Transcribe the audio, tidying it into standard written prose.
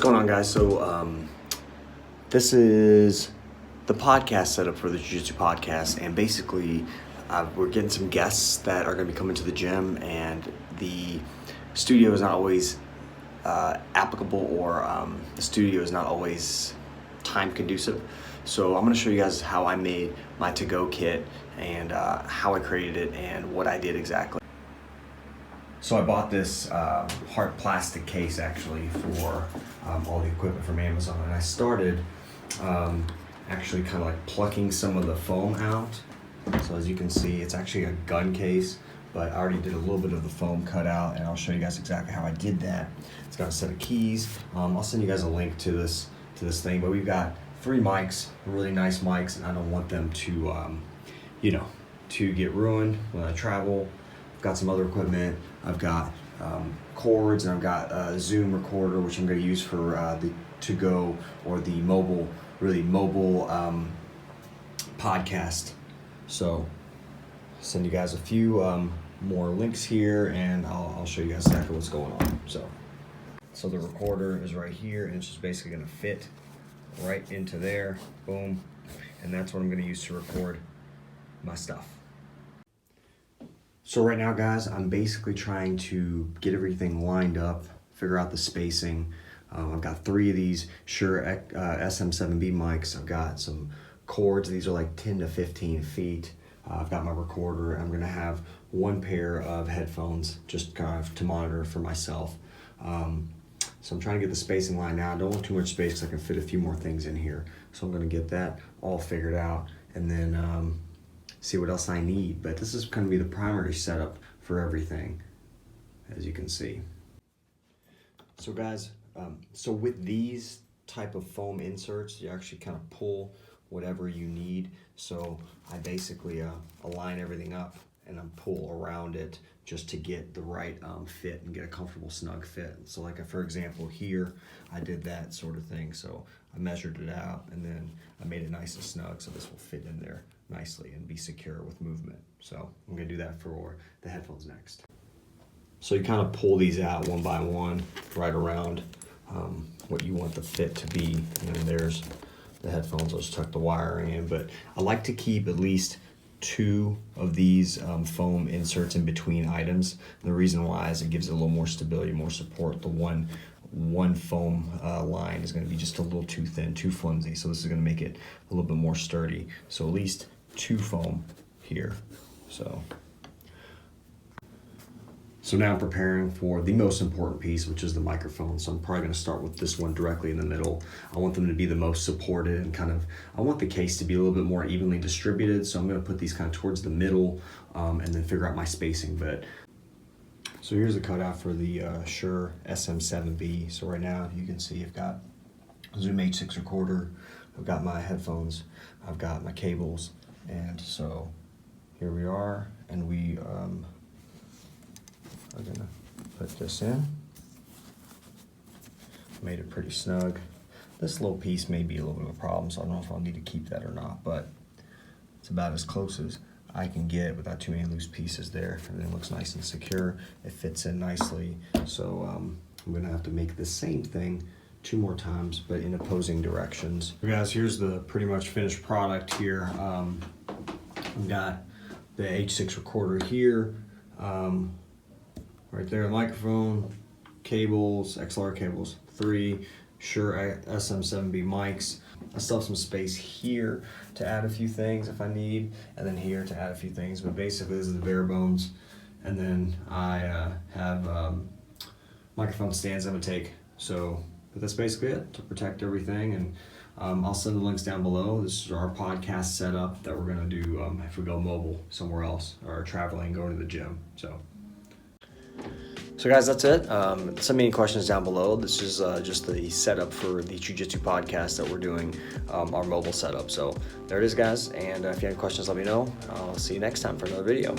what's going on, guys? So this is the podcast setup for the Jiu-Jitsu podcast, and basically we're getting some guests that are going to be coming to the gym, and the studio is not always applicable, or the studio is not always time conducive. So I'm going to show you guys how I made my to-go kit and how I created it and what I did exactly. So I bought this hard plastic case actually for all the equipment from Amazon, and I started actually kind of like plucking some of the foam out. So as you can see, it's actually a gun case, but I already did a little bit of the foam cut out, and I'll show you guys exactly how I did that. It's got a set of keys. I'll send you guys a link to this thing, but we've got 3 mics, really nice mics, and I don't want them to to get ruined when I travel. I've got some other equipment. I've got cords, and I've got a Zoom recorder, which I'm going to use for the to-go or the mobile podcast. So I'll send you guys a few more links here, and I'll show you guys exactly what's going on. So the recorder is right here, and it's just basically going to fit right into there. Boom. And that's what I'm going to use to record my stuff. So right now, guys, I'm basically trying to get everything lined up, figure out the spacing. I've got 3 of these SHURE SM7B mics. I've got some cords. These are like 10 to 15 feet. I've got my recorder. I'm going to have 1 pair of headphones just kind of to monitor for myself. So I'm trying to get the spacing line now. I don't want too much space because I can fit a few more things in here. So I'm going to get that all figured out, and then see what else I need. But this is going to be the primary setup for everything, as you can see. So guys, so with these type of foam inserts, you actually kind of pull whatever you need. So I basically align everything up and I pull around it just to get the right fit and get a comfortable snug fit. So like for example here, I did that sort of thing. So I measured it out, and then I made it nice and snug so this will fit in there nicely and be secure with movement. So I'm gonna do that for the headphones next. So you kind of pull these out one by one, right around what you want the fit to be. And there's the headphones. I'll just tuck the wiring in, but I like to keep at least 2 of these foam inserts in between items. And the reason why is it gives it a little more stability, more support. The one foam line is going to be just a little too thin, too flimsy. So this is going to make it a little bit more sturdy. So at least 2 foam here. So now I'm preparing for the most important piece, which is the microphone. So I'm probably going to start with this one directly in the middle. I want them to be the most supported, and I want the case to be a little bit more evenly distributed. So I'm going to put these kind of towards the middle, and then figure out my spacing. So here's the cutout for the SHURE SM7B. So right now you can see I've got a Zoom H6 recorder, I've got my headphones, I've got my cables, and so here we are, and we I'm gonna put this in. Made it pretty snug. This little piece may be a little bit of a problem, so I don't know if I'll need to keep that or not, but it's about as close as I can get without too many loose pieces there. And it looks nice and secure. It fits in nicely. So I'm gonna have to make the same thing 2 more times, but in opposing directions. So guys, here's the pretty much finished product here. I've got the H6 recorder here. Right there, microphone, cables, XLR cables, 3 SHURE SM7B mics. I still have some space here to add a few things if I need, and then here to add a few things, but basically this is the bare bones. And then I have microphone stands I'm gonna take. But that's basically it to protect everything, and I'll send the links down below. This is our podcast setup that we're gonna do if we go mobile somewhere else, or traveling, going to the gym. So guys, that's it. Send me any questions down below. This is just the setup for the Jiu-Jitsu podcast that we're doing, our mobile setup. So there it is, guys. And if you have any questions, let me know. I'll see you next time for another video.